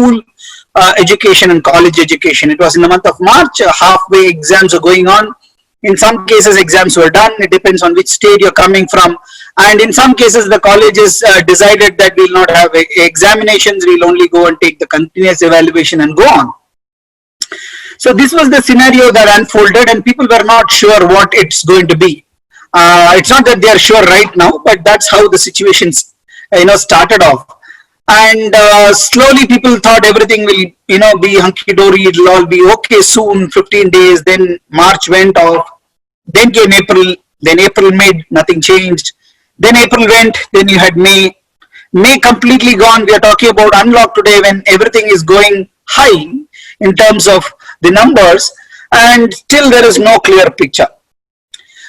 school education and college education. It was in the month of March, halfway exams are going on. In some cases, exams were done. It depends on which state you're coming from. And in some cases, the colleges decided that we'll not have examinations. We'll only go and take the continuous evaluation and go on. So this was the scenario that unfolded, and people were not sure what it's going to be. It's not that they are sure right now, but that's how the situation, started off. And slowly people thought everything will, be hunky-dory. It'll all be okay soon, 15 days. Then March went off. Then came April. Then April, May, nothing changed. Then April went. Then you had May. May completely gone. We are talking about unlock today when everything is going high in terms of the numbers, and still there is no clear picture.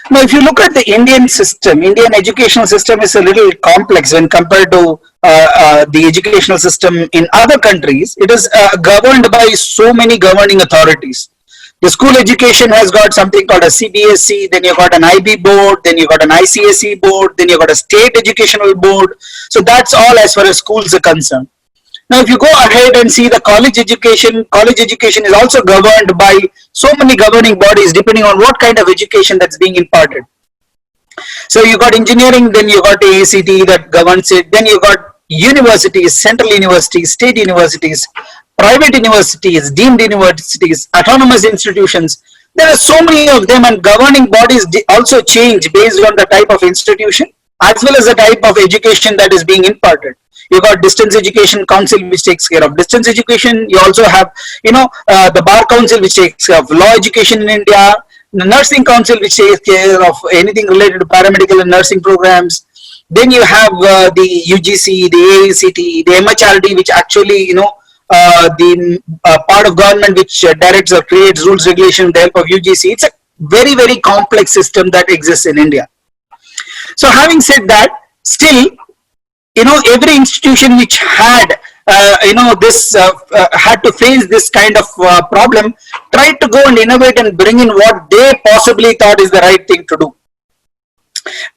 Now, if you look at the Indian system, Indian educational system is a little complex when compared to the educational system in other countries. It is governed by so many governing authorities. The school education has got something called a CBSE, then you got an IB board, then you got an ICSE board, then you got a state educational board. So that's all as far as schools are concerned. Now, if you go ahead and see the college education is also governed by so many governing bodies depending on what kind of education that's being imparted. So you got engineering, then you got AICTE that governs it, then you got universities, central universities, state universities, private universities, deemed universities, autonomous institutions. There are so many of them, and governing bodies also change based on the type of institution as well as the type of education that is being imparted. You got Distance Education Council, which takes care of distance education. You also have, the Bar Council, which takes care of law education in India. The Nursing Council, which takes care of anything related to paramedical and nursing programs. Then you have the UGC, the AICTE, the MHRD, which actually, the part of government which directs or creates rules, regulation with the help of UGC. It's a very, very complex system that exists in India. So having said that, still, every institution which had, had to face this kind of problem, tried to go and innovate and bring in what they possibly thought is the right thing to do.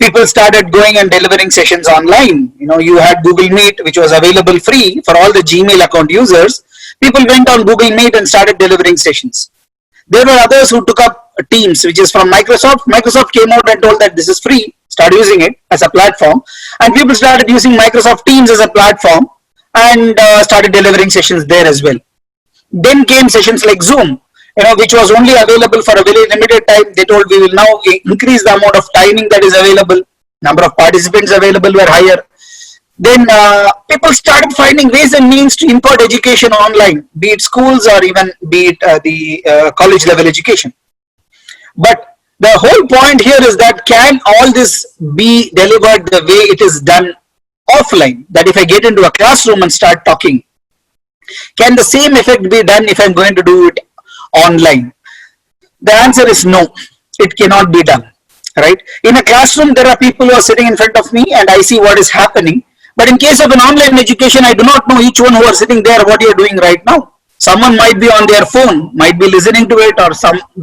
People started going and delivering sessions online. You had Google Meet, which was available free for all the Gmail account users. People went on Google Meet and started delivering sessions. There were others who took up Teams, which is from Microsoft. Microsoft came out and told that this is free. Start using it as a platform, and people started using Microsoft Teams as a platform and started delivering sessions there as well. Then came sessions like Zoom, which was only available for a very limited time. They told we will now increase the amount of timing that is available. Number of participants available were higher. Then people started finding ways and means to impart education online, be it schools or even be it the college level education. But the whole point here is that can all this be delivered the way it is done offline? That if I get into a classroom and start talking, can the same effect be done if I'm going to do it online? The answer is no, it cannot be done, right? In a classroom, there are people who are sitting in front of me and I see what is happening. But in case of an online education, I do not know each one who are sitting there what you're doing right now. Someone might be on their phone, might be listening to it, or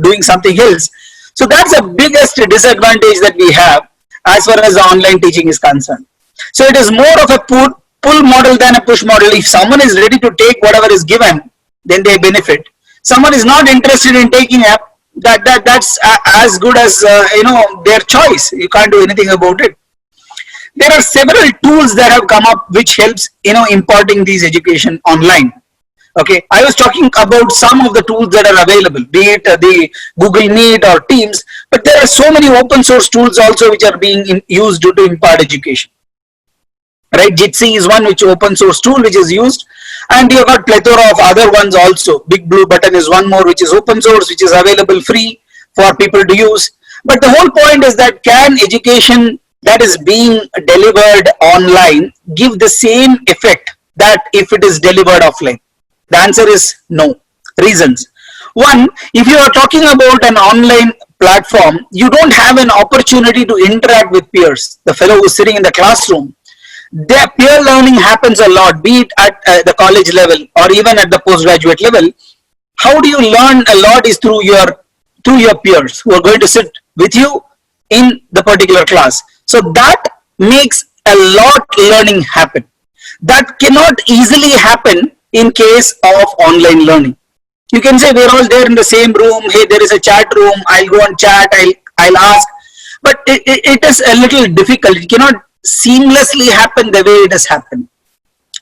doing something else. So that's the biggest disadvantage that we have as far as the online teaching is concerned. So it is more of a pull model than a push model. If someone is ready to take whatever is given, then they benefit. Someone is not interested in taking up, that's as good as their choice. You can't do anything about it. There are several tools that have come up which helps imparting these education online. Okay, I was talking about some of the tools that are available, be it the Google Meet or Teams, but there are so many open source tools also which are being used to impart education. Right, Jitsi is one which open source tool which is used, and you have got plethora of other ones also. Big Blue Button is one more which is open source, which is available free for people to use. But the whole point is that can education that is being delivered online give the same effect that if it is delivered offline? The answer is no. Reasons. One, if you are talking about an online platform, you don't have an opportunity to interact with peers. The fellow who is sitting in the classroom, their peer learning happens a lot, be it at the college level or even at the postgraduate level. How do you learn a lot is through your peers who are going to sit with you in the particular class. So that makes a lot learning happen. That cannot easily happen in case of online learning. You can say we're all there in the same room. Hey, there is a chat room. I'll go and chat. I'll ask. But it is a little difficult. It cannot seamlessly happen the way it has happened.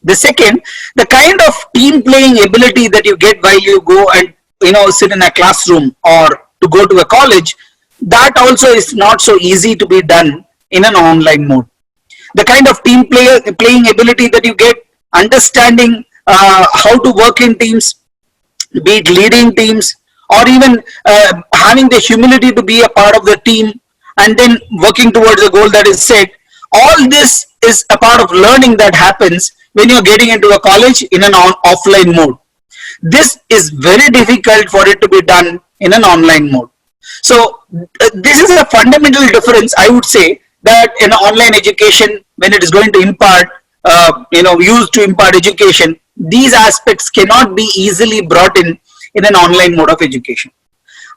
The second, the kind of team playing ability that you get while you go and sit in a classroom or to go to a college, that also is not so easy to be done in an online mode. The kind of team playing ability that you get, understanding how to work in teams, be it leading teams or even having the humility to be a part of the team and then working towards a goal that is set. All this is a part of learning that happens when you're getting into a college in an offline mode. This is very difficult for it to be done in an online mode. So this is a fundamental difference, I would say, that in online education, when it is going to impart, used to impart education, these aspects cannot be easily brought in an online mode of education.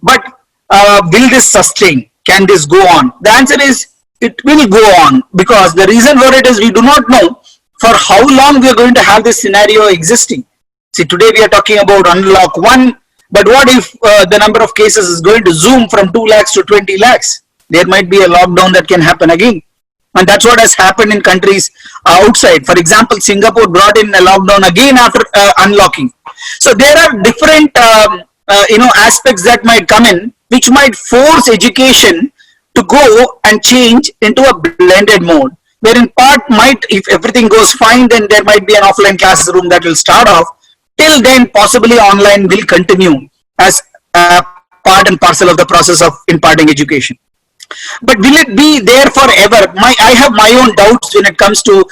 But will this sustain? Can this go on? The answer is it will go on, because the reason for it is we do not know for how long we are going to have this scenario existing. See, today we are talking about unlock 1, but what if the number of cases is going to zoom from 2 lakhs to 20 lakhs? There might be a lockdown that can happen again. And that's what has happened in countries outside. For example, Singapore brought in a lockdown again after unlocking. So there are different aspects that might come in, which might force education to go and change into a blended mode, where in part might, if everything goes fine, then there might be an offline classroom that will start off. Till then, possibly online will continue as part and parcel of the process of imparting education. But will it be there forever? I have my own doubts when it comes to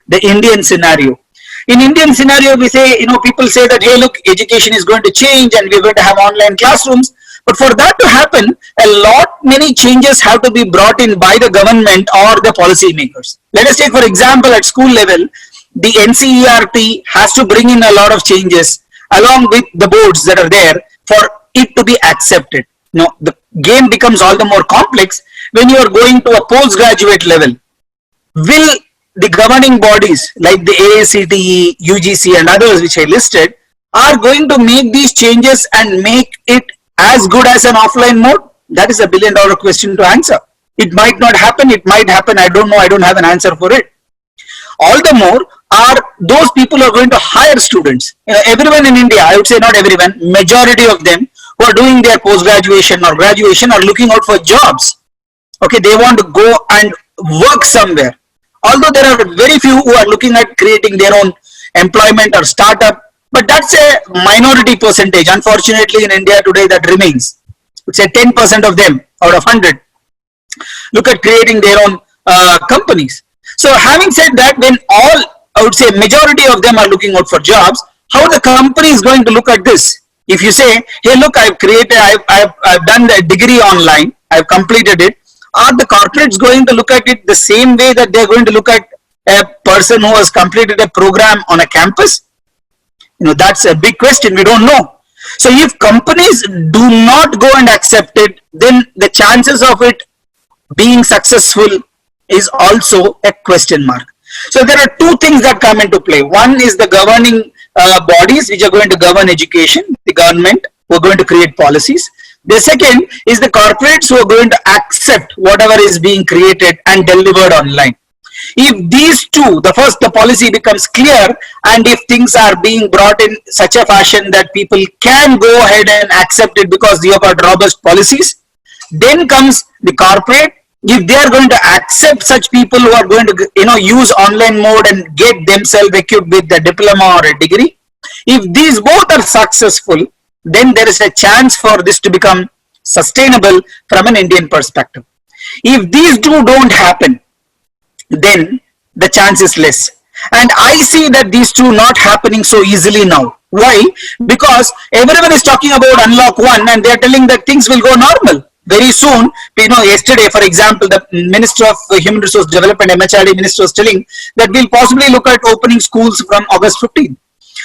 the Indian scenario. In Indian scenario, we say, people say that, hey, look, education is going to change and we're going to have online classrooms. But for that to happen, many changes have to be brought in by the government or the policy makers. Let us take, for example, at school level, the NCERT has to bring in a lot of changes along with the boards that are there for it to be accepted. The game becomes all the more complex when you are going to a postgraduate level. Will the governing bodies like the AICTE, UGC and others which I listed are going to make these changes and make it as good as an offline mode? That is a $1 billion question to answer. It might not happen, it might happen, I don't know, I don't have an answer for it. All the more are those people who are going to hire students. Everyone in India, I would say not everyone, majority of them who are doing their post-graduation or graduation are looking out for jobs. Okay, they want to go and work somewhere. Although there are very few who are looking at creating their own employment or startup, but that's a minority percentage. Unfortunately, in India today, that remains. It's a 10% of them out of 100 look at creating their own companies. So having said that, when I would say majority of them are looking out for jobs, how the company is going to look at this? If you say, hey, look, I've done the degree online, I've completed it, are the corporates going to look at it the same way that they're going to look at a person who has completed a program on a campus? That's a big question. We don't know. So if companies do not go and accept it, then the chances of it being successful is also a question mark. So there are two things that come into play. One is the governing bodies which are going to govern education, the government who are going to create policies. The second is the corporates who are going to accept whatever is being created and delivered online. If these two, the policy becomes clear, and if things are being brought in such a fashion that people can go ahead and accept it because you have got robust policies, then comes the corporate. If they are going to accept such people who are going to use online mode and get themselves equipped with a diploma or a degree, if these both are successful, then there is a chance for this to become sustainable from an Indian perspective. If these two don't happen, then the chance is less. And I see that these two not happening so easily now. Why? Because everyone is talking about unlock 1 and they are telling that things will go normal. Very soon, yesterday, for example, the Minister of Human Resource Development, MHRD Minister, was telling that we'll possibly look at opening schools from August 15th.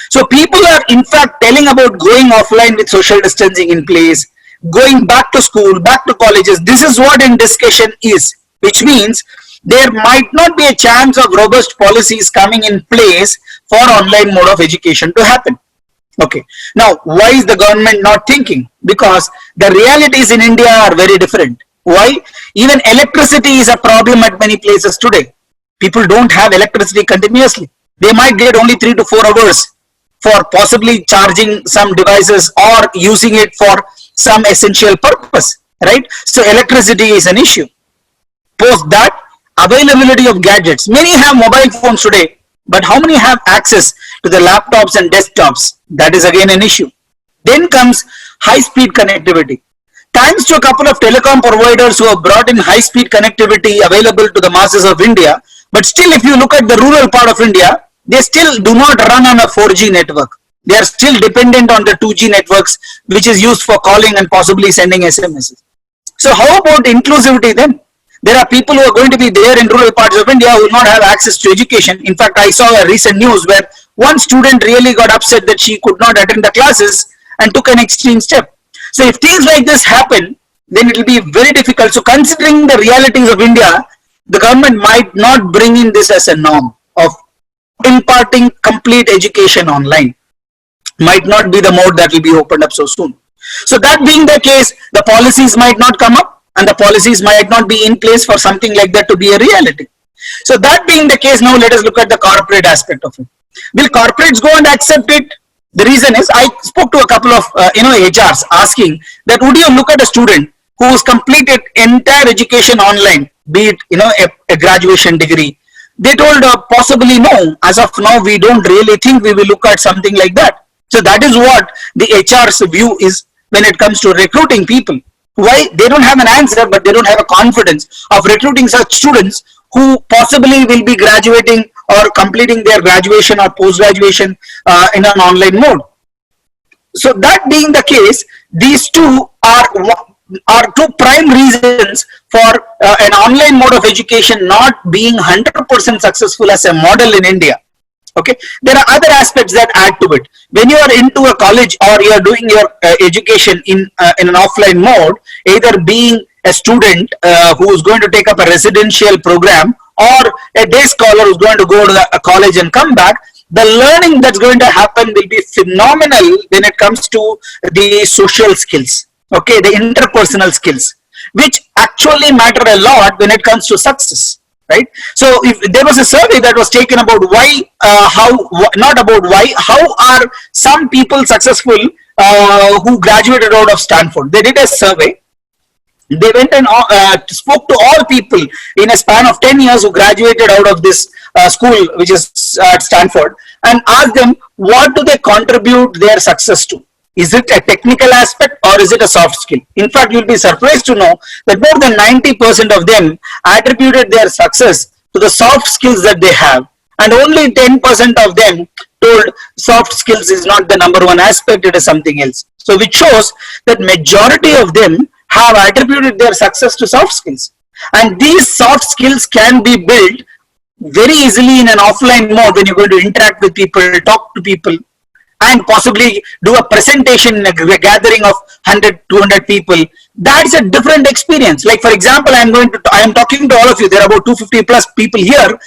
So people are in fact telling about going offline with social distancing in place, going back to school, back to colleges. This is what in discussion is, which means there might not be a chance of robust policies coming in place for online mode of education to happen. Okay. Now, why is the government not thinking? Because the realities in India are very different. Why? Even electricity is a problem at many places today. People don't have electricity continuously. They might get only 3 to 4 hours for possibly charging some devices or using it for some essential purpose, right? So electricity is an issue. Post that, availability of gadgets. Many have mobile phones today, but how many have access to the laptops and desktops? That is again an issue. Then comes high-speed connectivity. Thanks to a couple of telecom providers who have brought in high-speed connectivity available to the masses of India, but still if you look at the rural part of India, they still do not run on a 4G network. They are still dependent on the 2G networks, which is used for calling and possibly sending SMSs. So how about inclusivity then? There are people who are going to be there in rural parts of India who will not have access to education. In fact, I saw a recent news where one student really got upset that she could not attend the classes and took an extreme step. So if things like this happen, then it will be very difficult. So considering the realities of India, the government might not bring in this as a norm of imparting complete education online. Might not be the mode that will be opened up so soon. So that being the case, the policies might not come up and the policies might not be in place for something like that to be a reality. So that being the case, now let us look at the corporate aspect of it. Will corporates go and accept it? The reason is, I spoke to a couple of HRs asking that would you look at a student who has completed entire education online, be it a graduation degree. They told possibly no. As of now, we don't really think we will look at something like that. So that is what the HR's view is when it comes to recruiting people. Why? They don't have an answer, but they don't have a confidence of recruiting such students who possibly will be graduating or completing their graduation or post-graduation in an online mode. So that being the case, these two are two prime reasons for an online mode of education not being 100% successful as a model in India. Okay, there are other aspects that add to it. When you are into a college or you are doing your education in an offline mode, either being a student who is going to take up a residential program or a day scholar who is going to go to a college and come back, the learning that's going to happen will be phenomenal when it comes to the social skills, okay, the interpersonal skills, which actually matter a lot when it comes to success. Right. So if there was a survey that was taken about why, how are some people successful who graduated out of Stanford? They did a survey. They went and spoke to all people in a span of 10 years who graduated out of this school, which is at Stanford, and asked them what do they contribute their success to. Is it a technical aspect or is it a soft skill? In fact, you'll be surprised to know that more than 90% of them attributed their success to the soft skills that they have, and only 10% of them told soft skills is not the number one aspect, it is something else. So which shows that majority of them have attributed their success to soft skills, and these soft skills can be built very easily in an offline mode when you're going to interact with people, talk to people, and possibly do a presentation in a gathering of 100, 200 people. That's a different experience. Like for example, I am talking to all of you. There are about 250 plus people here.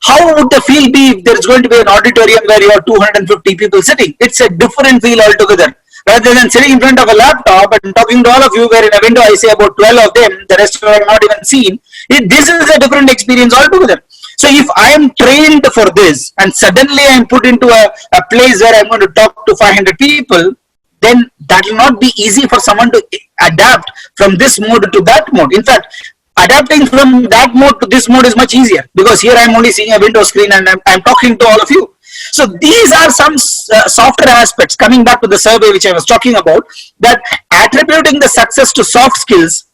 How would the feel be if there's going to be an auditorium where you have 250 people sitting? It's a different feel altogether. Rather than sitting in front of a laptop and talking to all of you, where in a window I say about 12 of them, the rest are not even seen. This is a different experience altogether. So if I am trained for this and suddenly I am put into a place where I am going to talk to 500 people, then that will not be easy for someone to adapt from this mode to that mode. In fact, adapting from that mode to this mode is much easier, because here I am only seeing a window screen and I am talking to all of you. So these are some softer aspects, coming back to the survey which I was talking about, that attributing the success to soft skills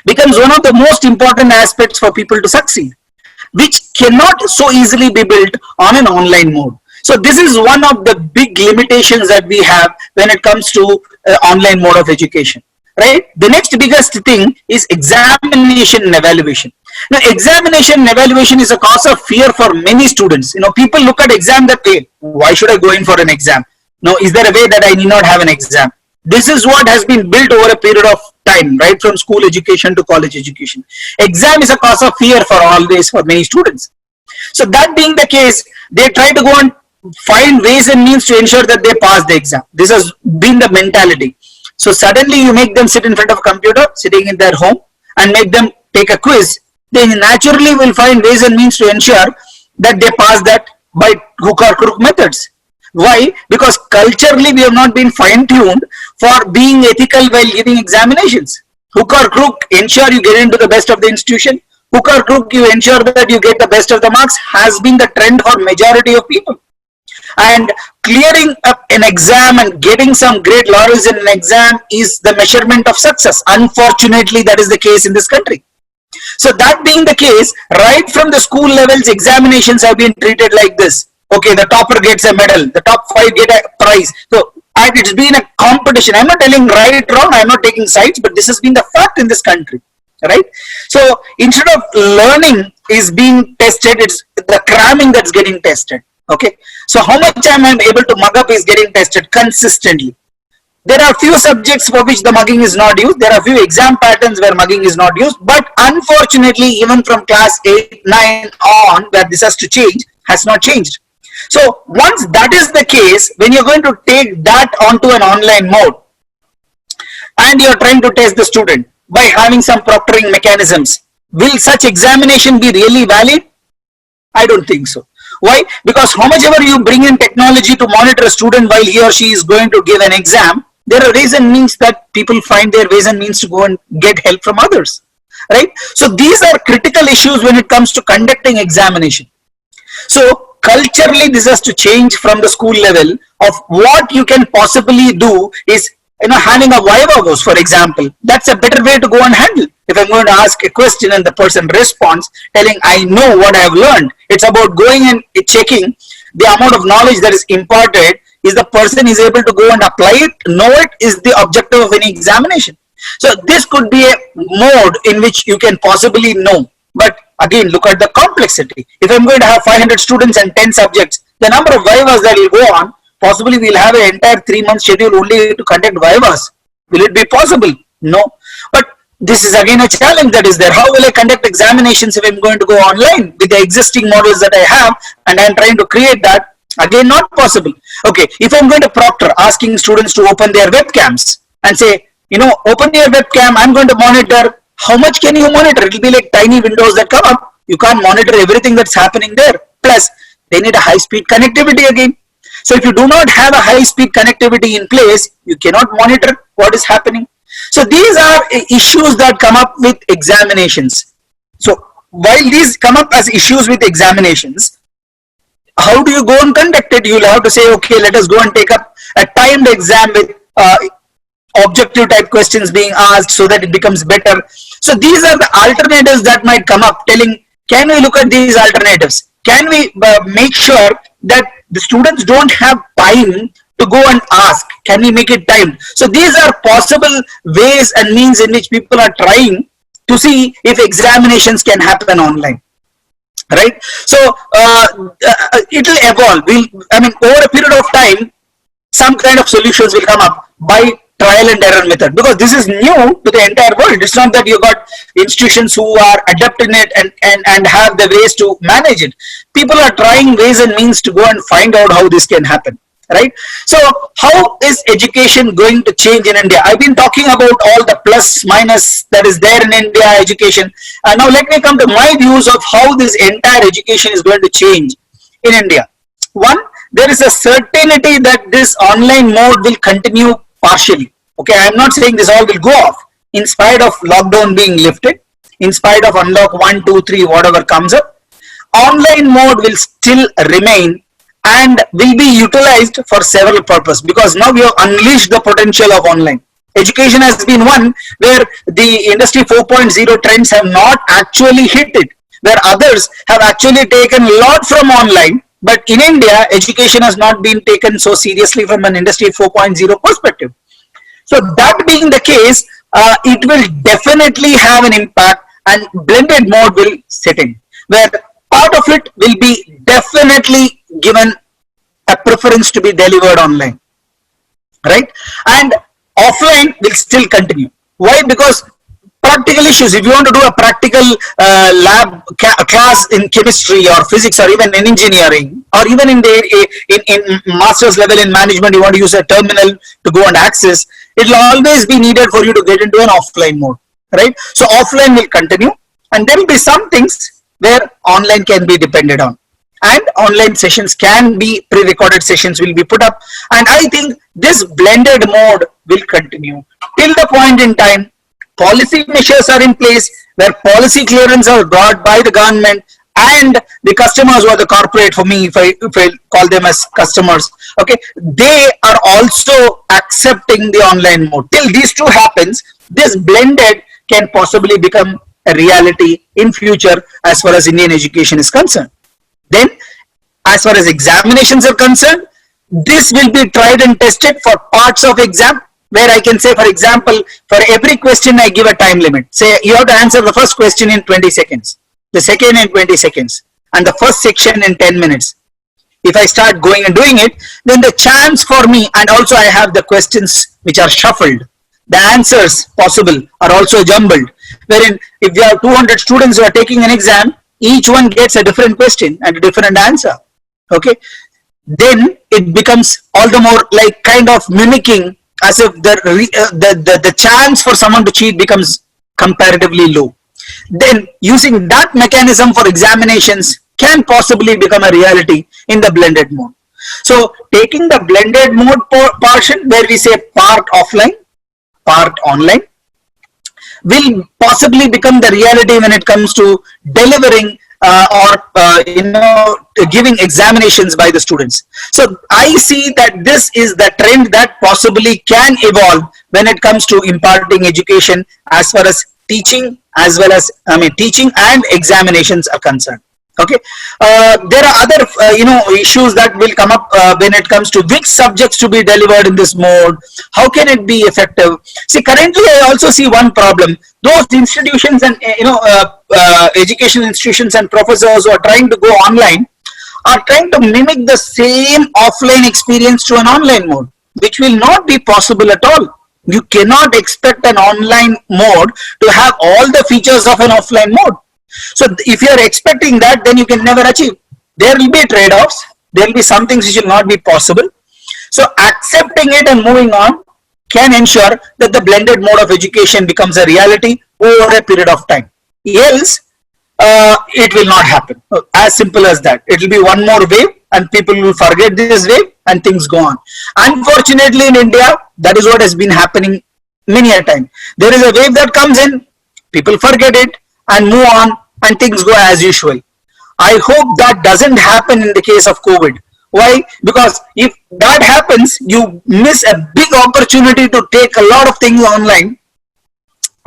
becomes one of the most important aspects for people to succeed, which cannot so easily be built on an online mode. So this is one of the big limitations that we have when it comes to online mode of education, right? The next biggest thing is examination and evaluation. Now, examination and evaluation is a cause of fear for many students. People look at exam that way. Why should I go in for an exam? Now, is there a way that I need not have an exam? This is what has been built over a period of time, right from school education to college education. Exam is a cause of fear for always for many students. So that being the case, they try to go and find ways and means to ensure that they pass the exam. This has been the mentality. So suddenly you make them sit in front of a computer, sitting in their home, and make them take a quiz. They naturally will find ways and means to ensure that they pass that by hook or crook methods. Why? Because culturally we have not been fine-tuned for being ethical while giving examinations. Hook or crook, ensure you get into the best of the institution. Hook or crook, you ensure that you get the best of the marks, has been the trend for majority of people. And clearing up an exam and getting some great laurels in an exam is the measurement of success. Unfortunately, that is the case in this country. So that being the case, right from the school levels, examinations have been treated like this. Okay, the topper gets a medal, the top 5 get a prize. So it's been a competition. I'm not telling right, wrong, I'm not taking sides, but this has been the fact in this country, right? So instead of learning is being tested, it's the cramming that's getting tested. Okay, so how much time I'm able to mug up is getting tested consistently. There are few subjects for which the mugging is not used. There are few exam patterns where mugging is not used. But unfortunately, even from class 8, 9 on, where this has to change, has not changed. So once that is the case, when you're going to take that onto an online mode, and you're trying to test the student by having some proctoring mechanisms, will such examination be really valid? I don't think so. Why? Because how much ever you bring in technology to monitor a student while he or she is going to give an exam, there are ways and means that people find their ways and means to go and get help from others, right? So these are critical issues when it comes to conducting examination. So culturally, this has to change from the school level of what you can possibly do is, having a viva voce, for example. That's a better way to go and handle. If I'm going to ask a question and the person responds telling I know what I have learned, it's about going and checking the amount of knowledge that is imparted. Is the person is able to go and apply it, know it, is the objective of any examination. So this could be a mode in which you can possibly know. But again, look at the complexity. If I'm going to have 500 students and 10 subjects, the number of vivas that will go on, possibly we'll have an entire 3-month schedule only to conduct vivas. Will it be possible? No. But this is again a challenge that is there. How will I conduct examinations if I'm going to go online with the existing models that I have and I'm trying to create that? Again, not possible. Okay, if I'm going to proctor, asking students to open their webcams and say, open your webcam, I'm going to monitor. How much can you monitor? It will be like tiny windows that come up. You can't monitor everything that's happening there. Plus, they need a high-speed connectivity again. So if you do not have a high-speed connectivity in place, you cannot monitor what is happening. So these are issues that come up with examinations. So while these come up as issues with examinations, how do you go and conduct it? You'll have to say, okay, let us go and take up a timed exam with objective type questions being asked so that it becomes better. So these are the alternatives that might come up, telling, can we look at these alternatives? Can we make sure that the students don't have time to go and ask? Can we make it timed? So these are possible ways and means in which people are trying to see if examinations can happen online. Right? So it will evolve. Over a period of time, some kind of solutions will come up by trial and error method, because this is new to the entire world. It's not that you got institutions who are adapting it and have the ways to manage it. People are trying ways and means to go and find out how this can happen. Right? So how is education going to change in India? I've been talking about all the plus minus that is there in India education. Now let me come to my views of how this entire education is going to change in India. One, there is a certainty that this online mode will continue partially. Okay, I'm not saying this all will go off. In spite of lockdown being lifted, in spite of unlock 1, 2, 3, whatever comes up, online mode will still remain and will be utilized for several purposes, because now we have unleashed the potential of online. Education has been one where the industry 4.0 trends have not actually hit it, where others have actually taken a lot from online. But in India, education has not been taken so seriously from an industry 4.0 perspective. So that being the case, it will definitely have an impact, and blended mode will set in, where part of it will be definitely given a preference to be delivered online, right? And offline will still continue. Why? Because practical issues. If you want to do a practical lab class in chemistry or physics or even in engineering, or even in master's level in management, you want to use a terminal to go and access, it will always be needed for you to get into an offline mode, right? So offline will continue, and there will be some things where online can be depended on, and online sessions can be pre-recorded sessions will be put up. And I think this blended mode will continue till the point in time policy measures are in place, where policy clearance are got by the government, and the customers or the corporate, for me, if I call them as customers, okay, they are also accepting the online mode. Till these two happens, this blended can possibly become a reality in future as far as Indian education is concerned. Then, as far as examinations are concerned, this will be tried and tested for parts of exam, where I can say, for example, for every question I give a time limit. Say you have to answer the first question in 20 seconds, the second in 20 seconds, and the first section in 10 minutes. If I start going and doing it, then the chance for me, and also I have the questions which are shuffled, the answers possible are also jumbled, wherein if there are 200 students who are taking an exam, each one gets a different question and a different answer, okay, then it becomes all the more like kind of mimicking, as if the chance for someone to cheat becomes comparatively low. Then using that mechanism for examinations can possibly become a reality in the blended mode. So taking the blended mode portion, where we say part offline, part online, will possibly become the reality when it comes to delivering giving examinations by the students. So I see that this is the trend that possibly can evolve when it comes to imparting education, as far as teaching, as well as teaching and examinations are concerned. Okay, there are other issues that will come up when it comes to which subjects to be delivered in this mode. How can it be effective? See, currently I also see one problem. Those institutions and education institutions and professors who are trying to go online are trying to mimic the same offline experience to an online mode, which will not be possible at all. You cannot expect an online mode to have all the features of an offline mode. So if you are expecting that, then you can never achieve. There will be trade-offs. There will be some things which will not be possible. So accepting it and moving on can ensure that the blended mode of education becomes a reality over a period of time. Else, it will not happen. As simple as that. It will be one more wave, and people will forget this wave, and things go on. Unfortunately, in India, that is what has been happening many a time. There is a wave that comes in, people forget it and move on, and things go as usual. I hope that doesn't happen in the case of COVID. Why? Because if that happens, you miss a big opportunity to take a lot of things online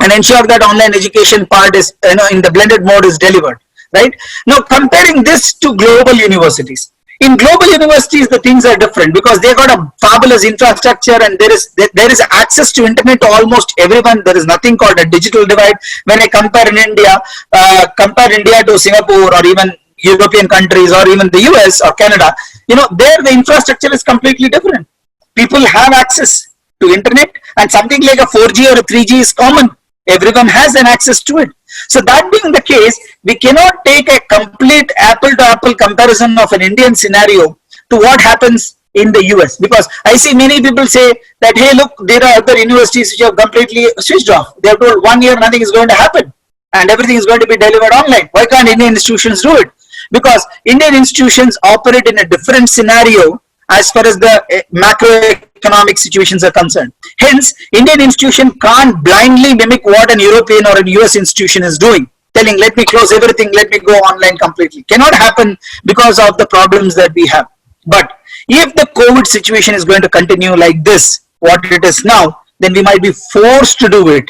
and ensure that online education part is, in the blended mode is delivered, right? Now, comparing this to global universities. In global universities, the things are different because they got a fabulous infrastructure, and there is access to internet to almost everyone. There is nothing called a digital divide. When I compare India to Singapore or even European countries or even the US or Canada, there the infrastructure is completely different. People have access to internet, and something like a 4G or a 3G is common. Everyone has an access to it. So that being the case, we cannot take a complete apple-to-apple comparison of an Indian scenario to what happens in the US, because I see many people say that, hey, look, there are other universities which have completely switched off. They have told 1 year nothing is going to happen and everything is going to be delivered online. Why can't Indian institutions do it? Because Indian institutions operate in a different scenario as far as the macroeconomic situations are concerned. Hence, Indian institution can't blindly mimic what an European or an US institution is doing, telling, let me close everything, let me go online completely. Cannot happen because of the problems that we have. But if the COVID situation is going to continue like this, what it is now, then we might be forced to do it.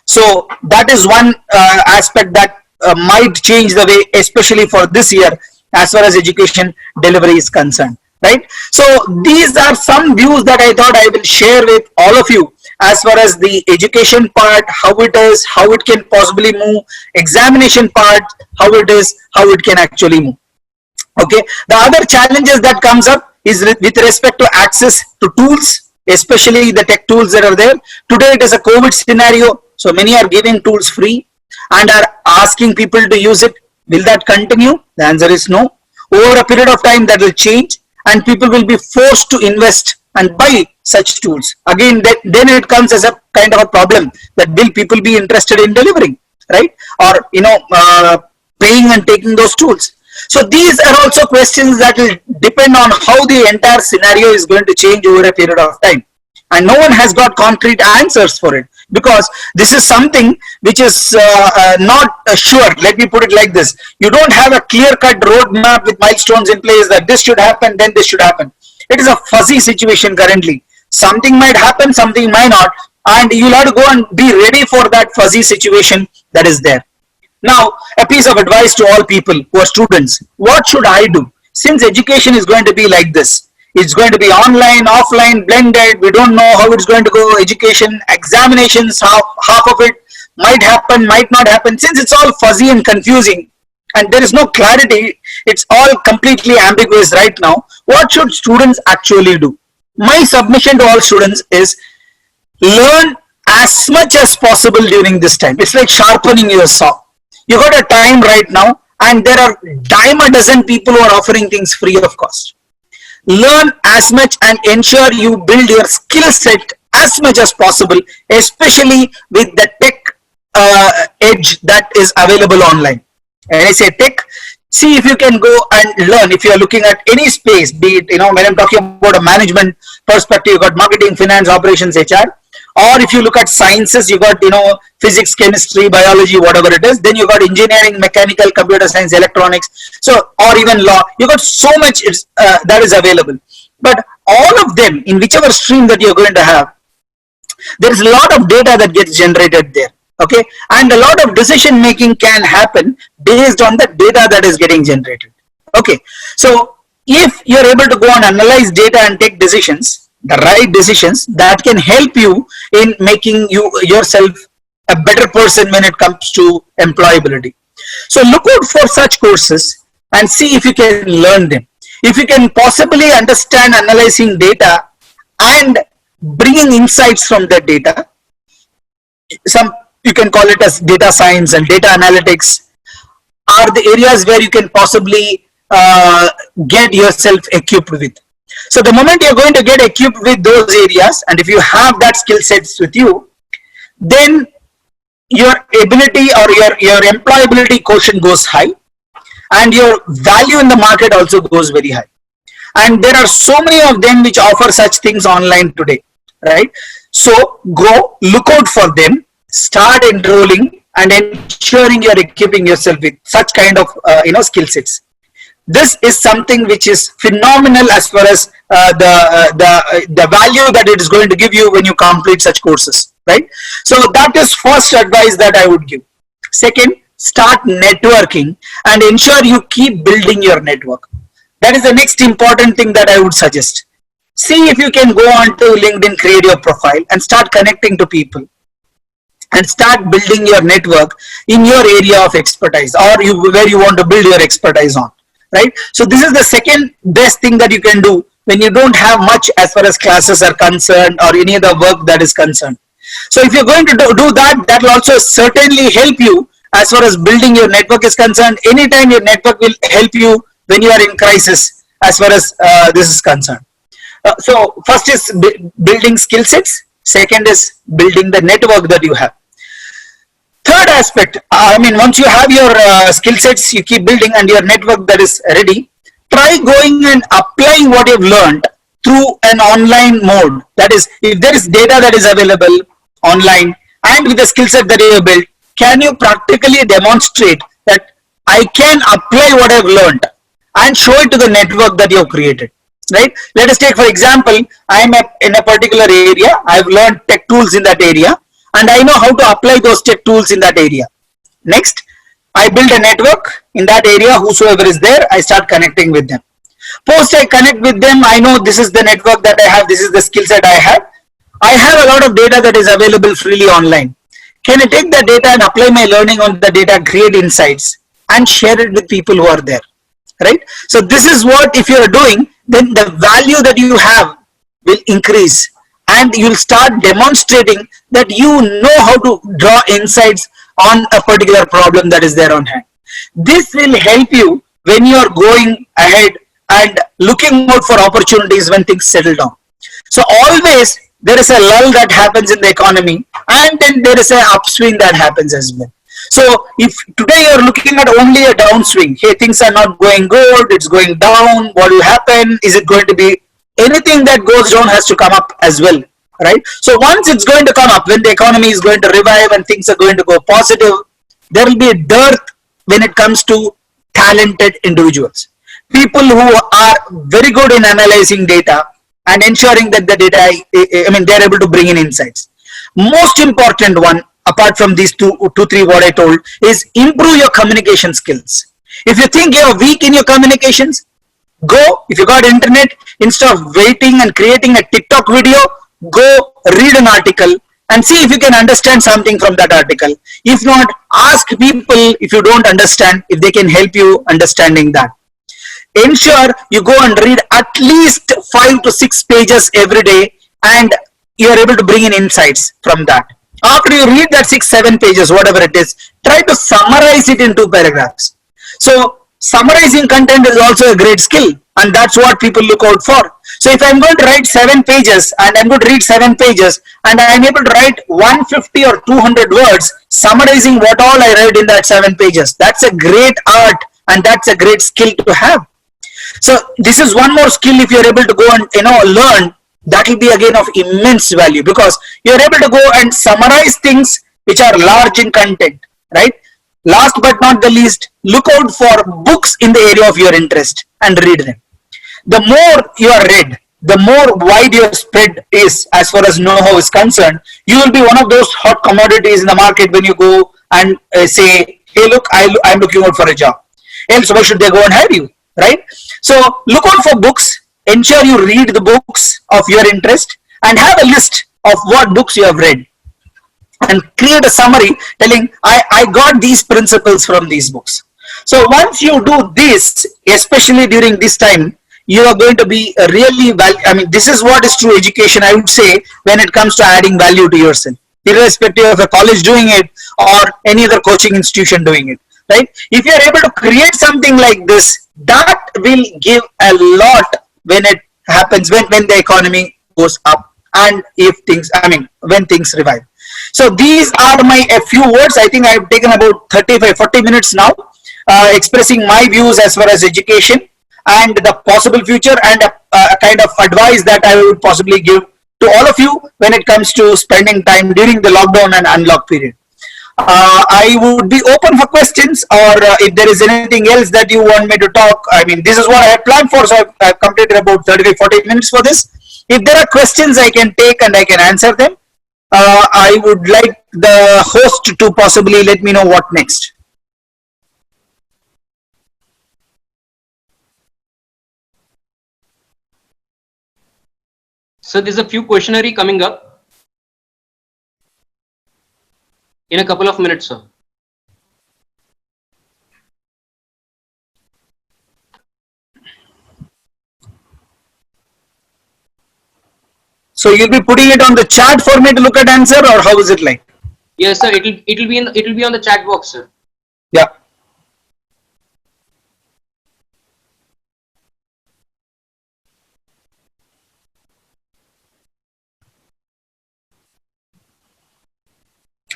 So that is one aspect that might change the way, especially for this year, as far as education delivery is concerned. Right? So these are some views that I thought I will share with all of you as far as the education part, how it is, how it can possibly move, examination part, how it is, how it can actually move. Okay. The other challenges that comes up is with respect to access to tools, especially the tech tools that are there. Today it is a COVID scenario, So many are giving tools free and are asking people to use it. Will that continue? The answer is no. Over a period of time that will change and people will be forced to invest and buy such tools. Again, then it comes as a kind of a problem that will people be interested in delivering, right? Or, paying and taking those tools. So these are also questions that will depend on how the entire scenario is going to change over a period of time. And no one has got concrete answers for it because this is something which is not sure. Let me put it like this. You don't have a clear-cut roadmap with milestones in place that this should happen, then this should happen. It is a fuzzy situation currently. Something might happen, something might not, and you'll have to go and be ready for that fuzzy situation that is there. Now, a piece of advice to all people who are students. What should I do? Since education is going to be like this, it's going to be online, offline, blended. We don't know how it's going to go. Education, examinations, half of it might happen, might not happen. Since it's all fuzzy and confusing and there is no clarity, it's all completely ambiguous right now. What should students actually do? My submission to all students is learn as much as possible during this time. It's like sharpening your saw. You got a time right now and there are dime a dozen people who are offering things free of cost. Learn as much and ensure you build your skill set as much as possible, especially with the tech edge that is available online. And I say tech, see if you can go and learn. If you are looking at any space, be it, when I'm talking about a management perspective, you got marketing, finance, operations, HR. Or if you look at sciences, you got, physics, chemistry, biology, whatever it is. Then you got engineering, mechanical, computer science, electronics. So, or even law. You got so much that is available. But all of them, in whichever stream that you're going to have, there is a lot of data that gets generated there. Okay. And a lot of decision making can happen based on the data that is getting generated. Okay. So, if you're able to go and analyze data and take decisions, the right decisions that can help you in making yourself a better person when it comes to employability. So look out for such courses and see if you can learn them. If you can possibly understand analyzing data and bringing insights from that data, you can call it as data science and data analytics are the areas where you can possibly get yourself equipped with. So the moment you're going to get equipped with those areas, and if you have that skill sets with you, then your ability or your employability quotient goes high and your value in the market also goes very high. And there are so many of them which offer such things online today, right? So go look out for them, start enrolling and ensuring you're equipping yourself with such kind of skill sets. This is something which is phenomenal as far as the value that it is going to give you when you complete such courses, right? So that is first advice that I would give. Second, start networking and ensure you keep building your network. That is the next important thing that I would suggest. See if you can go on to LinkedIn, create your profile and start connecting to people and start building your network in your area of expertise or where you want to build your expertise on. Right? So this is the second best thing that you can do when you don't have much as far as classes are concerned or any other work that is concerned. So if you're going to do that, that will also certainly help you as far as building your network is concerned. Anytime your network will help you when you are in crisis as far as this is concerned. So first is building skill sets. Second is building the network that you have. Third aspect, once you have your skill sets, you keep building and your network that is ready, try going and applying what you've learned through an online mode. That is, if there is data that is available online and with the skill set that you have built, can you practically demonstrate that I can apply what I've learned and show it to the network that you have created, right? Let us take, for example, I'm in a particular area, I've learned tech tools in that area, and I know how to apply those tech tools in that area. Next, I build a network in that area, whosoever is there, I start connecting with them. Post I connect with them, I know this is the network that I have, this is the skill set I have. I have a lot of data that is available freely online. Can I take the data and apply my learning on the data, create insights and share it with people who are there, right? So this is what, if you are doing, then the value that you have will increase and you'll start demonstrating that you know how to draw insights on a particular problem that is there on hand. This will help you when you are going ahead and looking out for opportunities when things settle down. So always there is a lull that happens in the economy, and then there is an upswing that happens as well. So if today you're looking at only a downswing, hey, things are not going good, it's going down, what will happen? Is it going to be anything that goes down has to come up as well, right? So once it's going to come up, when the economy is going to revive and things are going to go positive, there will be a dearth when it comes to talented individuals, people who are very good in analyzing data and ensuring that the data, I mean, they're able to bring in insights. Most important one, apart from these two, three, what I told, is improve your communication skills. If you think you're weak in your communications, go, if you got internet, instead of waiting and creating a TikTok video, go read an article and see if you can understand something from that article. If not, ask people if you don't understand, if they can help you understanding that. Ensure you go and read at least 5 to 6 pages every day, and you're able to bring in insights from that. After you read that 6-7 pages, whatever it is, try to summarize it in 2 paragraphs. So summarizing content is also a great skill, and that's what people look out for. So if I'm going to write 7 pages and I'm going to read 7 pages and I'm able to write 150 or 200 words summarizing what all I read in that 7 pages, that's a great art and that's a great skill to have. So this is one more skill. If you're able to go and learn, that will be again of immense value, because you're able to go and summarize things which are large in content, right? Last but not the least, look out for books in the area of your interest and read them. The more you are read, the more wide your spread is as far as know-how is concerned. You will be one of those hot commodities in the market when you go and say, hey, look, I'm looking out for a job. Else, why should they go and hire you, right? So look out for books, ensure you read the books of your interest, and have a list of what books you have read, and create a summary telling I got these principles from these books. So once you do this, especially during this time, you are going to be really I mean, this is what is true education, I would say, when it comes to adding value to yourself, irrespective of a college doing it or any other coaching institution doing it, right? If you are able to create something like this, that will give a lot when it happens, when the economy goes up, and if things, I mean, when things revive. So these are my a few words. I think I've taken about 35-40 minutes now, expressing my views as far as education and the possible future, and a kind of advice that I would possibly give to all of you when it comes to spending time during the lockdown and unlock period. I would be open for questions, or if there is anything else that you want me to talk. I mean, this is what I had planned for, so I've completed about 35-40 minutes for this. If there are questions, I can take and I can answer them. I would like the host to possibly let me know what next. So there's a few questionnaire coming up in a couple of minutes, sir. So you'll be putting it on the chat for me to look at answer, or how is it like? Yes, sir. It'll be on the chat box, sir. Yeah.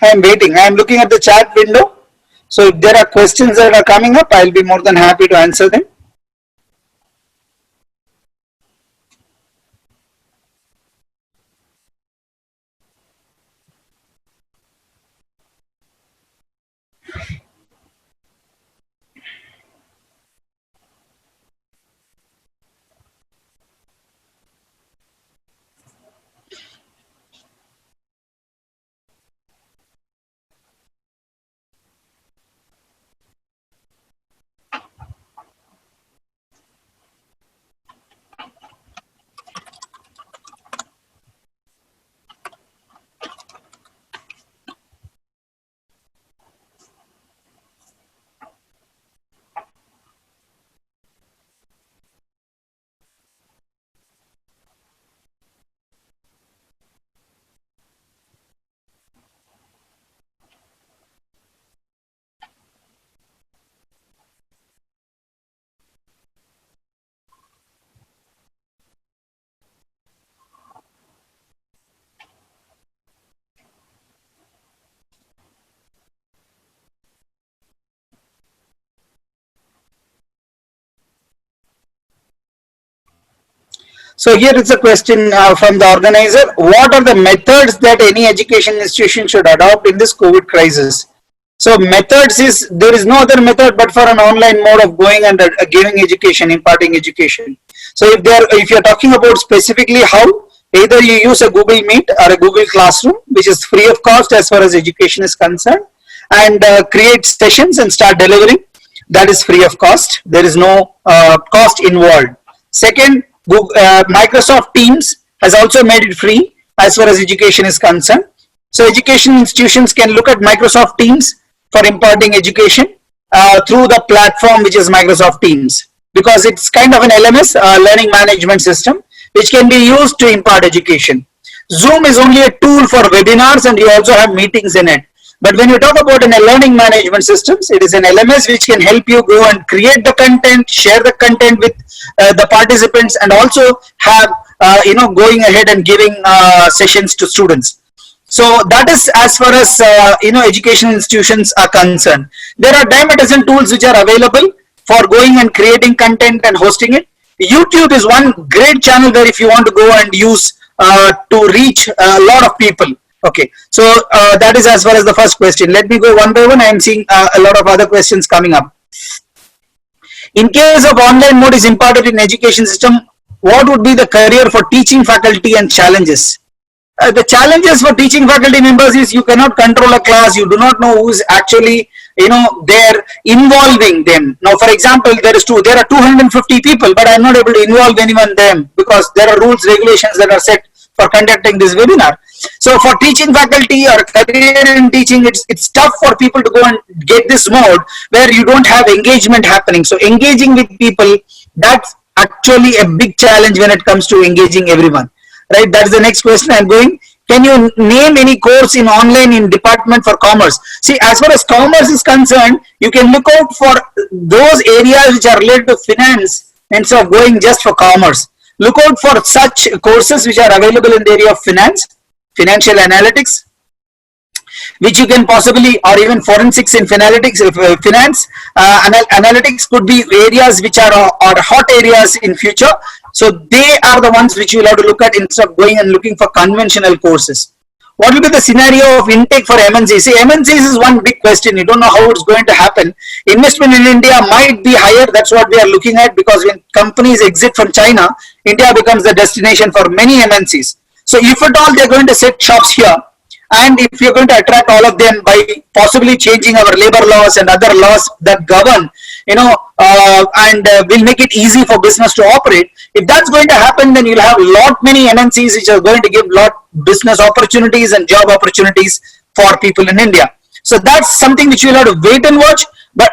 I am waiting. I am looking at the chat window. So if there are questions that are coming up, I'll be more than happy to answer them. So here is a question from the organizer. What are the methods that any education institution should adopt in this COVID crisis? So methods is, there is no other method but for an online mode of going and giving education, imparting education. So if you're talking about specifically how, either you use a Google Meet or a Google Classroom, which is free of cost as far as education is concerned, and create sessions and start delivering. That is free of cost. There is no cost involved. Second, Microsoft Teams has also made it free as far as education is concerned. So education institutions can look at Microsoft Teams for imparting education through the platform which is Microsoft Teams, because it's kind of an LMS, learning management system, which can be used to impart education. Zoom is only a tool for webinars and you also have meetings in it. But when you talk about a learning management systems, it is an LMS which can help you go and create the content, share the content with the participants, and also have, going ahead and giving sessions to students. So that is as far as, education institutions are concerned. There are dime a dozen tools which are available for going and creating content and hosting it. YouTube is one great channel where if you want to go and use to reach a lot of people. Okay, so that is as far as the first question. Let me go one by one. I am seeing a lot of other questions coming up. In case of online mode is imparted in education system, what would be the career for teaching faculty and challenges? The challenges for teaching faculty members is you cannot control a class. You do not know who is actually, there involving them. Now, for example, there are 250 people, but I'm not able to involve anyone them because there are rules, regulations that are set for conducting this webinar. So for teaching faculty or career in teaching, it's tough for people to go and get this mode where you don't have engagement happening. So engaging with people, that's actually a big challenge when it comes to engaging everyone. Right, that's the next question I'm going. Can you name any course in online in Department for Commerce? See, as far as commerce is concerned, you can look out for those areas which are related to finance instead of going just for commerce. Look out for such courses which are available in the area of finance, financial analytics, which you can possibly, or even forensics in finance. Analytics could be areas which are hot areas in future. So they are the ones which you will have to look at instead of going and looking for conventional courses. What will be the scenario of intake for MNCs? See, MNCs is one big question. You don't know how it's going to happen. Investment in India might be higher. That's what we are looking at, because when companies exit from China, India becomes the destination for many MNCs. So if at all they're going to set shops here, and if you're going to attract all of them by possibly changing our labor laws and other laws that govern, will make it easy for business to operate. If that's going to happen, then you'll have many MNCs which are going to give business opportunities and job opportunities for people in India. So that's something which you'll have to wait and watch. But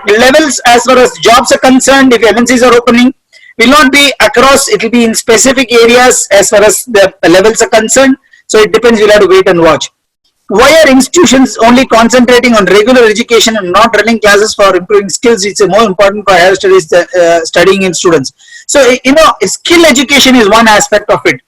levels as far as jobs are concerned, if MNCs are opening, will not be across. It will be in specific areas as far as the levels are concerned. So it depends. You'll have to wait and watch. Why are institutions only concentrating on regular education and not running classes for improving skills? It's more important for higher studies studying in students. So, skill education is one aspect of it.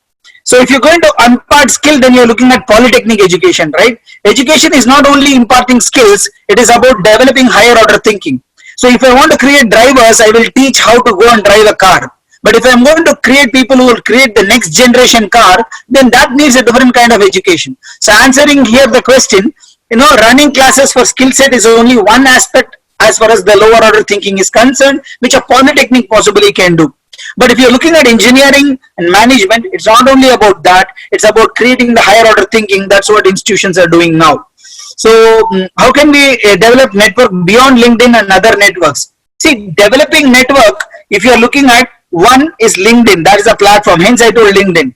So if you're going to impart skill, then you're looking at polytechnic education, right? Education is not only imparting skills, it is about developing higher order thinking. So if I want to create drivers, I will teach how to go and drive a car. But if I'm going to create people who will create the next generation car, then that needs a different kind of education. So answering here the question, running classes for skill set is only one aspect as far as the lower order thinking is concerned, which a polytechnic possibly can do. But if you're looking at engineering and management, it's not only about that, it's about creating the higher order thinking. That's what institutions are doing now. So how can we develop network beyond LinkedIn and other networks? See, developing network, if you're looking at, one is LinkedIn, that is a platform, hence I told LinkedIn.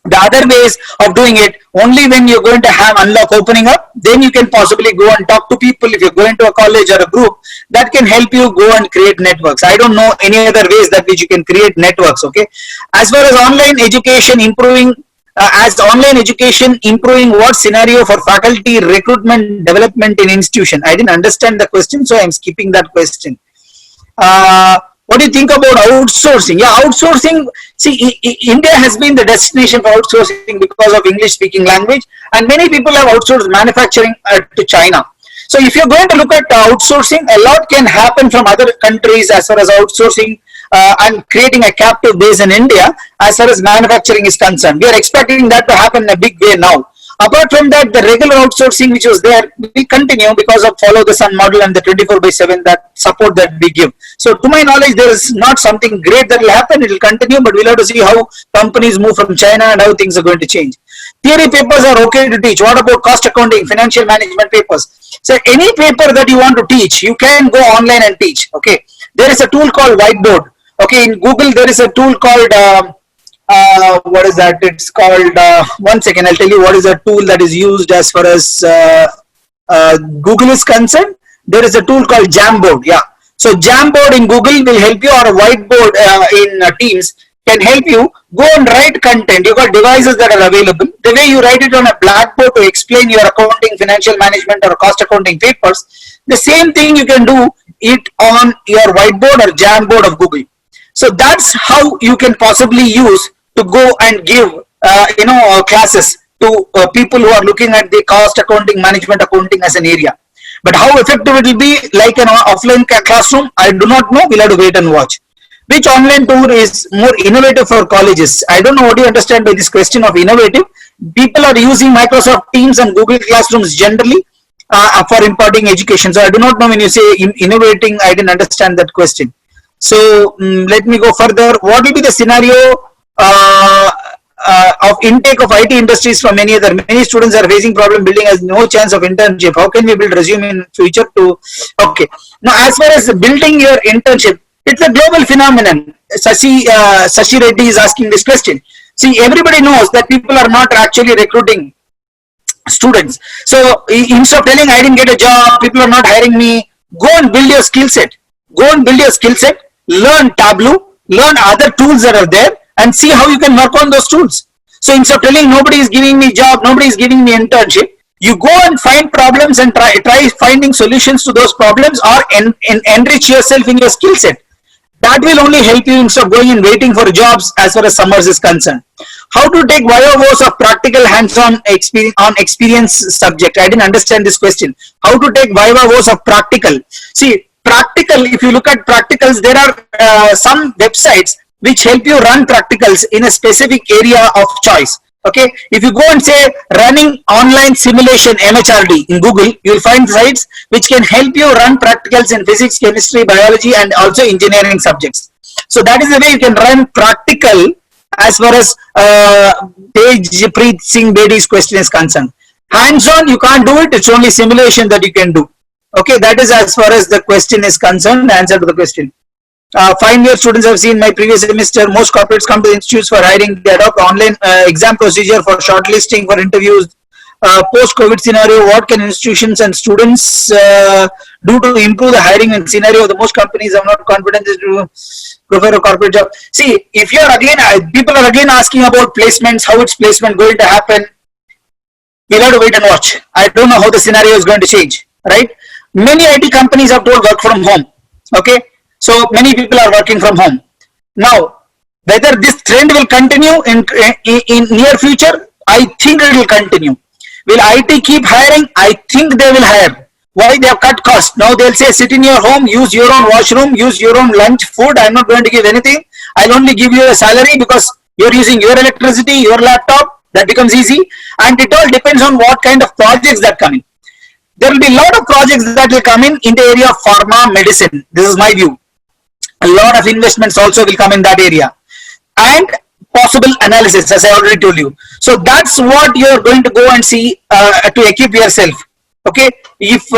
The other ways of doing it, only when you're going to have unlock opening up, then you can possibly go and talk to people. If you're going to a college or a group, that can help you go and create networks. I don't know any other ways that which you can create networks, okay? As far as online education improving, what scenario for faculty recruitment development in institution? I didn't understand the question, so I'm skipping that question. What do you think about outsourcing? Yeah, outsourcing. See, India has been the destination for outsourcing because of English speaking language, and many people have outsourced manufacturing to China. So if you're going to look at outsourcing, a lot can happen from other countries as far as outsourcing and creating a captive base in India as far as manufacturing is concerned. We are expecting that to happen in a big way now. Apart from that, the regular outsourcing which was there will continue because of follow the sun model and the 24/7 that support that we give. So to my knowledge, there is not something great that will happen. It will continue, but we'll have to see how companies move from China and how things are going to change. Theory papers are okay to teach. What about cost accounting, financial management papers? So any paper that you want to teach, you can go online and teach. Okay, there is a tool called Whiteboard. Okay, in Google there is a tool called what is that? It's called, one second, I'll tell you what is a tool that is used as far as Google is concerned. There is a tool called Jamboard. Yeah. So Jamboard in Google will help you, or a Whiteboard in Teams can help you go and write content. You've got devices that are available. The way you write it on a blackboard to explain your accounting, financial management or cost accounting papers, the same thing you can do it on your Whiteboard or Jamboard of Google. So that's how you can possibly use to go and give classes to people who are looking at the cost accounting, management accounting as an area. But how effective it will be like an offline classroom, I do not know. We'll have to wait and watch. Which online tool is more innovative for colleges? I don't know what you understand by this question of innovative. People are using Microsoft Teams and Google Classrooms generally for imparting education. So I do not know when you say innovating, I didn't understand that question. So let me go further. What will be the scenario of intake of IT industries from any other? Many students are facing problem building as no chance of internship. How can we build resume in future to? Okay. Now, as far as building your internship, it's a global phenomenon. Sashi Reddy is asking this question. See, everybody knows that people are not actually recruiting students. So instead of telling I didn't get a job, people are not hiring me, go and build your skill set. Go and build your skill set, learn Tableau, learn other tools that are there, and see how you can work on those tools. So instead of telling nobody is giving me job, nobody is giving me internship, you go and find problems and try finding solutions to those problems, or enrich yourself in your skill set. That will only help you instead of going and waiting for jobs as far as summers is concerned. How to take VIVAs of practical hands-on experience subject? I didn't understand this question. How to take VIVAs of practical? See, practical, if you look at practicals, there are some websites which help you run practicals in a specific area of choice. Okay, if you go and say running online simulation MHRD in Google, you will find sites which can help you run practicals in physics, chemistry, biology, and also engineering subjects. So that is the way you can run practical as far as Tejpreet Singh Bedi's question is concerned. Hands-on, you can't do it. It's only simulation that you can do. Okay, that is as far as the question is concerned, the answer to the question. Final-year students have seen my previous semester. Most corporates come to the institutes for hiring. They adopt online exam procedure for shortlisting for interviews. Post-COVID scenario, what can institutions and students do to improve the hiring and scenario? The most companies have not confidence to prefer a corporate job. See, if you are again, people are again asking about placements, how is placement going to happen? We'll have to wait and watch. I don't know how the scenario is going to change, right? Many IT companies have told work from home. Okay. So many people are working from home. Now, whether this trend will continue in near future, I think it will continue. Will IT keep hiring? I think they will hire. Why? They have cut costs. Now they'll say sit in your home, use your own washroom, use your own lunch, food. I'm not going to give anything. I'll only give you a salary because you're using your electricity, your laptop. That becomes easy. And it all depends on what kind of projects that come in. There will be a lot of projects that will come in the area of pharma, medicine. This is my view. A lot of investments also will come in that area, and possible analysis, as I already told you. So that's what you're going to go and see to equip yourself. Okay, if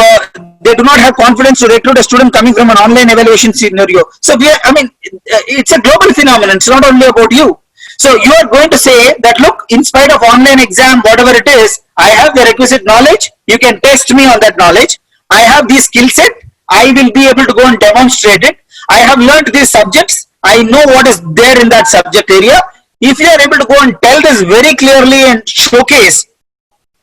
they do not have confidence to recruit a student coming from an online evaluation scenario. So it's a global phenomenon. It's not only about you. So you are going to say that, look, in spite of online exam, whatever it is, I have the requisite knowledge. You can test me on that knowledge. I have the skill set. I will be able to go and demonstrate it. I have learned these subjects. I know what is there in that subject area. If you are able to go and tell this very clearly and showcase,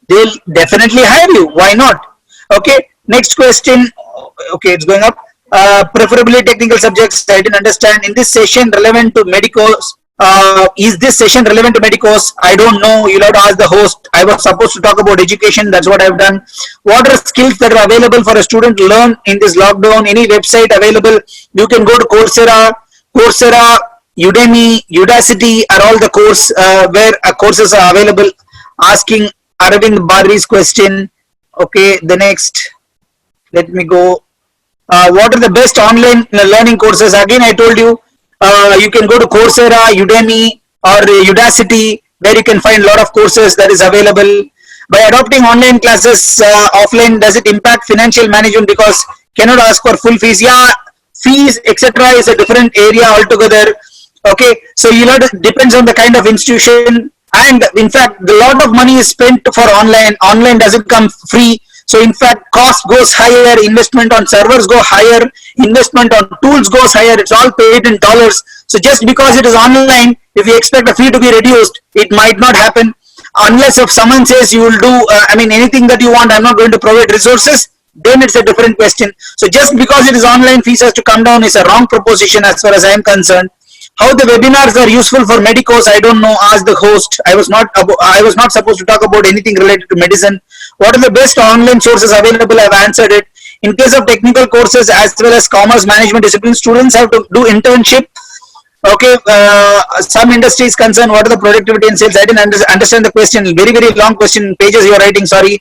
they'll definitely hire you. Why not? Okay. Next question. Okay, it's going up. Preferably technical subjects. I didn't understand. In this session relevant to medicos. Is this session relevant to medicos? I don't know. You'll have to ask the host. I was supposed to talk about education. That's what I've done. What are skills that are available for a student to learn in this lockdown? Any website available? You can go to Coursera, Coursera, Udemy, Udacity are all the where courses are available. Asking Aravind Bari's question. Okay, the next. Let me go. What are the best online learning courses? Again, I told you, you can go to Coursera, Udemy, or Udacity, where you can find a lot of courses that is available. By adopting online classes offline, does it impact financial management because cannot ask for full fees? Yeah, fees, etc. is a different area altogether. Okay, so depends on the kind of institution, and in fact, a lot of money is spent for online. Online doesn't come free. So in fact, cost goes higher, investment on servers go higher, investment on tools goes higher. It's all paid in dollars. So just because it is online, if you expect a fee to be reduced, it might not happen unless if someone says you will do, anything that you want, I'm not going to provide resources, then it's a different question. So just because it is online, fees has to come down is a wrong proposition as far as I am concerned. How the webinars are useful for medicos, I don't know. Ask the host. I was not supposed to talk about anything related to medicine. What are the best online sources available? I've answered it. In case of technical courses as well as commerce management discipline, students have to do internship. Okay, some industries concerned. What are the productivity and sales? I didn't understand the question. Very, very long question. Pages you are writing. Sorry.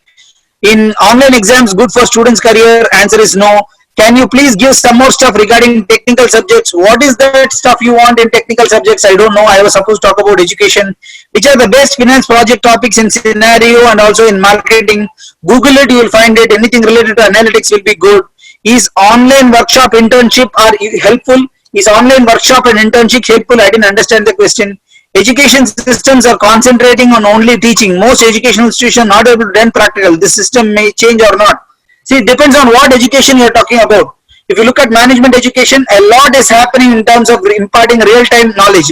In online exams, good for students' career? Answer is no. Can you please give some more stuff regarding technical subjects? What is that stuff you want in technical subjects? I don't know. I was supposed to talk about education. Which are the best finance project topics in scenario and also in marketing? Google it, you will find it. Anything related to analytics will be good. Is online workshop internship are helpful? Is online workshop and internship helpful? I didn't understand the question. Education systems are concentrating on only teaching. Most educational institutions are not able to run practical. This system may change or not. See, it depends on what education you are talking about. If you look at management education, a lot is happening in terms of imparting real-time knowledge.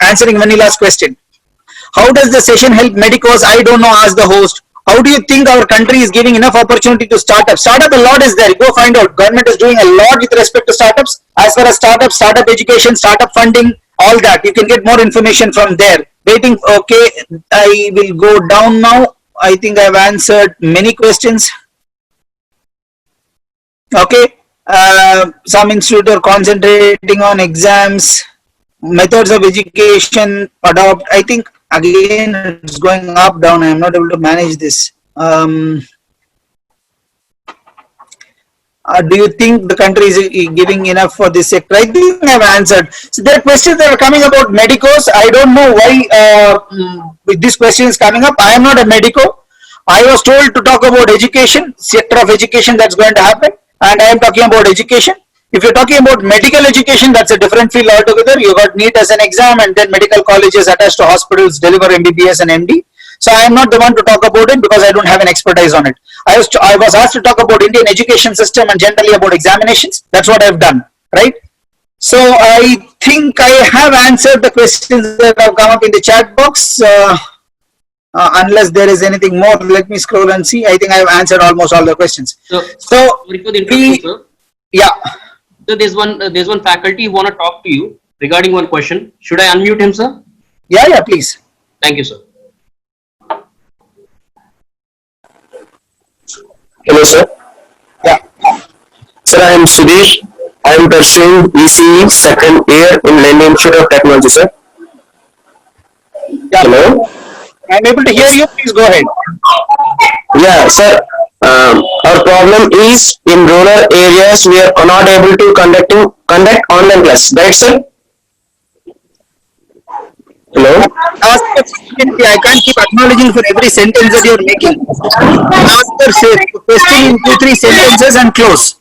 Answering Vanila's question. How does the session help medicos? I don't know. Ask the host. How do you think our country is giving enough opportunity to startups? Startup, a lot is there. Go find out. Government is doing a lot with respect to startups. As far as startups, startup education, startup funding, all that. You can get more information from there. Waiting. Okay, I will go down now. I think I've answered many questions. Okay, some institute are concentrating on exams, methods of education, adopt. I think again it's going up, down. I am not able to manage this. Do you think the country is giving enough for this sector? I think I have answered. So there are questions that are coming about medicos. I don't know why this question is coming up. I am not a medico. I was told to talk about education, sector of education that's going to happen. And I am talking about education. If you're talking about medical education, that's a different field altogether. You got NEET as an exam, and then medical colleges attached to hospitals deliver MBBS and MD. So I am not the one to talk about it because I don't have an expertise on it. I was asked to talk about Indian education system and generally about examinations. That's what I've done, right? So I think I have answered the questions that have come up in the chat box. Unless there is anything more, let me scroll and see. I think I have answered almost all the questions. So sorry for the interruption, sir. Yeah. So there's one faculty who want to talk to you regarding one question. Should I unmute him, sir? Yeah, please. Thank you, sir. Hello, sir. Yeah. Sir, I am Sudhir. I am pursuing ECE second year in Lenin Institute of Technology, sir. Yeah. Hello. I'm able to hear you. Please go ahead. Yeah, sir. Our problem is in rural areas we are not able to conduct online class, right, sir? Hello. Ask the question. I can't keep acknowledging for every sentence that you're making. Ask the question in 2-3 sentences and close.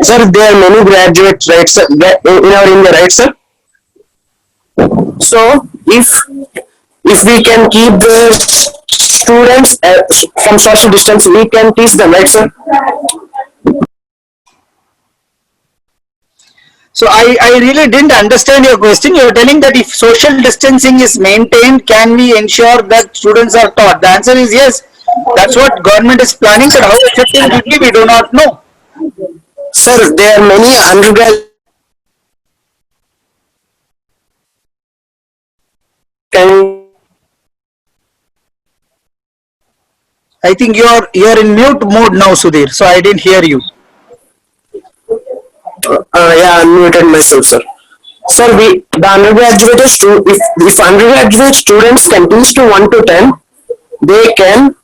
Sir, there are many graduates, right, sir, in our India, right, sir? So, if we can keep the students from social distance, we can teach them, right, sir? So I really didn't understand your question. You're telling that if social distancing is maintained, can we ensure that students are taught? The answer is yes. That's what government is planning, but how effective it will be, we do not know. Sir, there are many undergraduate. I think you're in mute mode now, Sudhir. So I didn't hear you. Yeah, unmuted myself, sir. Sir, the undergraduate if undergraduate students can teach to 1 to 10, they can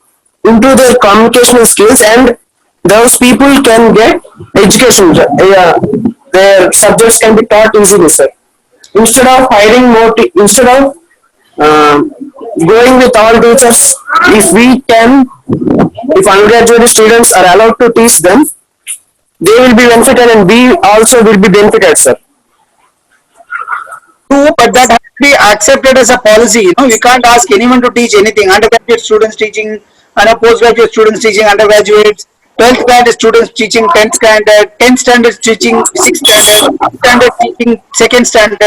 improve their communicational skills, and those people can get education. Yeah, their subjects can be taught easily, sir. Instead of hiring more, instead of going with all teachers, if undergraduate students are allowed to teach them, they will be benefited and we also will be benefited, sir. True, but that has to be accepted as a policy. You know, we can't ask anyone to teach anything. Undergraduate students teaching, and postgraduate students teaching undergraduates, 12th standard students teaching 10th standard, 10th standard teaching 6th standard, 6th standard teaching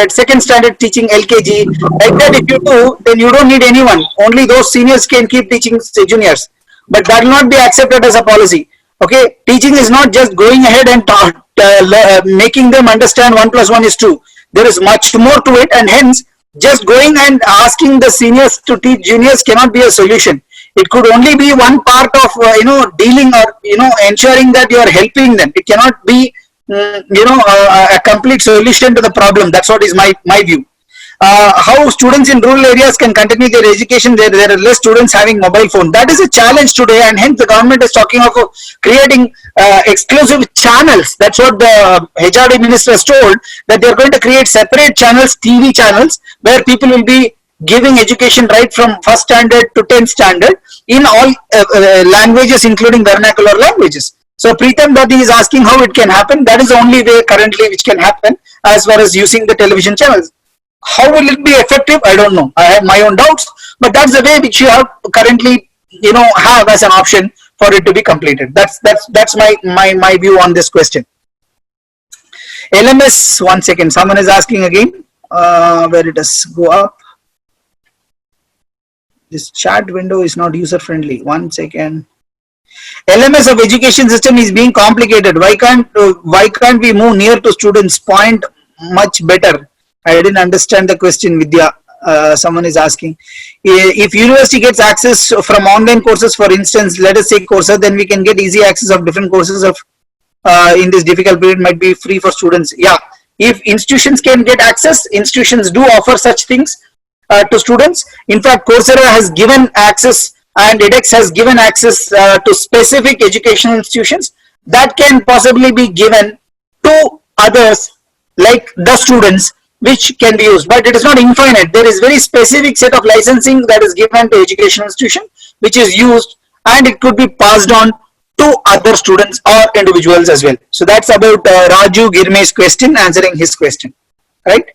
2nd standard teaching LKG. Like that, if you do, then you don't need anyone. Only those seniors can keep teaching juniors. But that will not be accepted as a policy. Okay, teaching is not just going ahead and making them understand 1 plus 1 is 2. There is much more to it, and hence just going and asking the seniors to teach juniors cannot be a solution. It could only be one part of dealing or ensuring that you are helping them. It cannot be a complete solution to the problem. That's what is my view. How students in rural areas can continue their education, there are less students having mobile phone. That is a challenge today, and hence the government is talking of creating exclusive channels. That's what the HRD minister has told, that they are going to create separate channels, TV channels, where people will be giving education right from 1st standard to 10th standard in all languages, including vernacular languages. So Preetham Dati is asking how it can happen. That is the only way currently which can happen as far as using the television channels. How will it be effective? I don't know. I have my own doubts, but that's the way which you have currently, have as an option for it to be completed. That's my view on this question. LMS, 1 second. Someone is asking again. Where it does go up? This chat window is not user friendly. 1 second. LMS of education system is being complicated. Why can't we move near to students? Point much better. I didn't understand the question, Vidya. Someone is asking. If university gets access from online courses, for instance, let us say Coursera, then we can get easy access of different courses of in this difficult period, might be free for students. Yeah, if institutions can get access, institutions do offer such things to students. In fact, Coursera has given access and edX has given access to specific educational institutions that can possibly be given to others like the students, which can be used, but it is not infinite. There is very specific set of licensing that is given to educational institution, which is used, and it could be passed on to other students or individuals as well. So that's about Raju Girme's question, answering his question, right?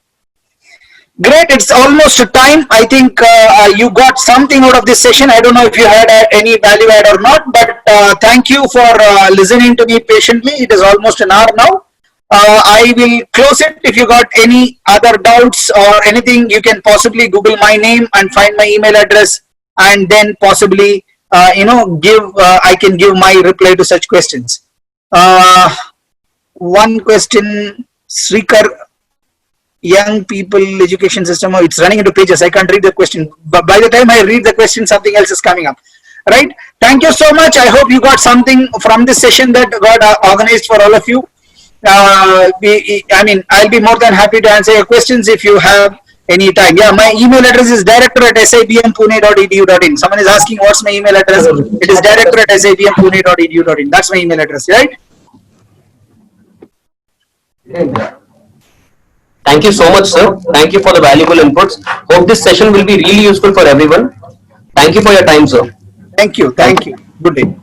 Great, it's almost time. I think you got something out of this session. I don't know if you had any value add or not, but thank you for listening to me patiently. It is almost an hour now. I will close it. If you got any other doubts or anything, you can possibly Google my name and find my email address, and then possibly I can give my reply to such questions. One question, Srikar, young people education system. Oh, it's running into pages. I can't read the question, but by the time I read the question, something else is coming up. Right? Thank you so much. I hope you got something from this session that got organized for all of you. I'll be more than happy to answer your questions if you have any time. Yeah, my email address is director@sibmpune.edu.in. Someone is asking what's my email address. It is director@sibmpune.edu.in. That's my email address, right? Thank you so much, sir. Thank you for the valuable inputs. Hope this session will be really useful for everyone. Thank you for your time, sir. Thank you. Thank you. Good day.